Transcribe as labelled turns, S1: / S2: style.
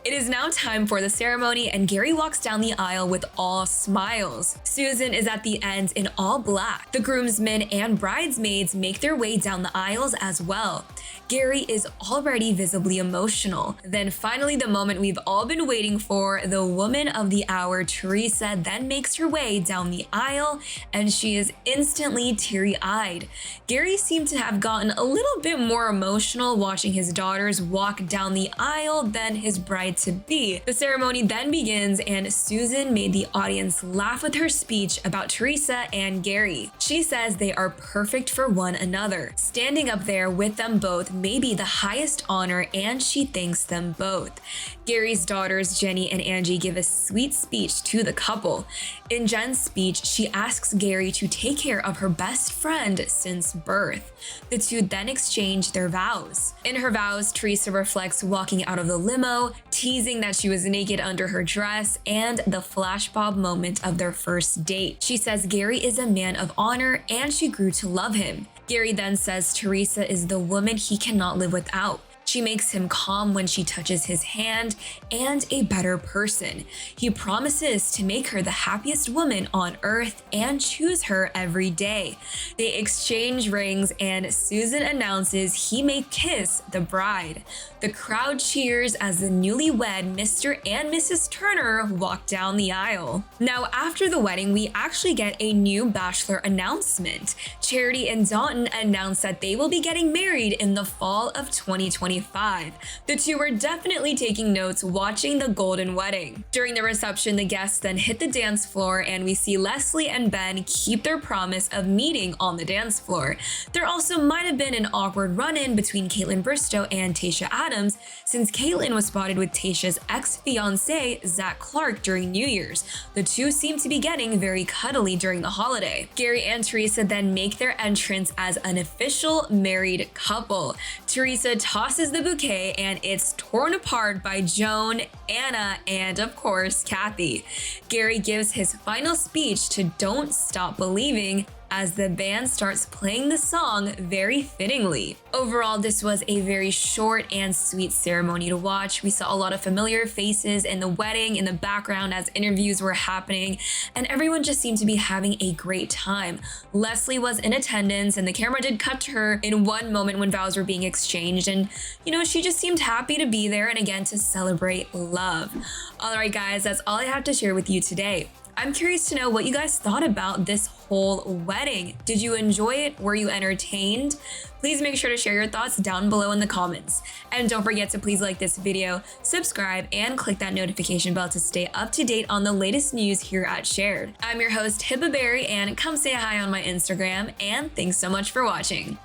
S1: It is now time for the ceremony, and Gary walks down the aisle with all smiles. Susan is at the end in all black. The groomsmen and bridesmaids make their way down the aisles as well. Gary is already visibly emotional. Then finally, the moment we've all been waiting for, the woman of the hour, Teresa, then makes her way down the aisle, and she is instantly teary-eyed. Gary seemed to have gotten a little bit more emotional watching his daughters walk down the aisle than his bride-to-be. The ceremony then begins, and Susan made the audience laugh with her speech about Teresa and Gary. She says they are perfect for one another. Standing up there with them both may be the highest honor, and she thanks them both. Gary's daughters, Jenny and Angie, give a sweet speech to the couple. In Jen's speech, she asks Gary to take care of her best friend since birth. The two then exchange their vows. In her vows, Teresa reflects walking out of the limo, teasing that she was naked under her dress, and the flashbulb moment of their first date. She says Gary is a man of honor, and she grew to love him. Gary then says Teresa is the woman he cannot live without. She makes him calm when she touches his hand, and a better person. He promises to make her the happiest woman on earth and choose her every day. They exchange rings, and Susan announces he may kiss the bride. The crowd cheers as the newlywed Mr. and Mrs. Turner walk down the aisle. Now, after the wedding, we actually get a new Bachelor announcement. Charity and Dalton announce that they will be getting married in the fall of 2025. The two were definitely taking notes watching the golden wedding. During the reception, the guests then hit the dance floor, and we see Leslie and Ben keep their promise of meeting on the dance floor. There also might have been an awkward run-in between Caitlin Bristow and Tayshia Adams, since Caitlin was spotted with Tayshia's ex-fiancé, Zach Clark, during New Year's. The two seem to be getting very cuddly during the holiday. Gary and Teresa then make their entrance as an official married couple. Teresa tosses the bouquet, and it's torn apart by Joan, Anna, and of course, Kathy. Gary gives his final speech to Don't Stop Believing as the band starts playing the song very fittingly. Overall, this was a very short and sweet ceremony to watch. We saw a lot of familiar faces in the wedding in the background as interviews were happening, and everyone just seemed to be having a great time. Leslie was in attendance, and the camera did cut to her in one moment when vows were being exchanged, and she just seemed happy to be there and again to celebrate love. Alright guys, that's all I have to share with you today. I'm curious to know what you guys thought about this whole wedding. Did you enjoy it? Were you entertained? Please make sure to share your thoughts down below in the comments. And don't forget to please like this video, subscribe, and click that notification bell to stay up to date on the latest news here at Shared. I'm your host, Hibba Berry, and come say hi on my Instagram, and thanks so much for watching.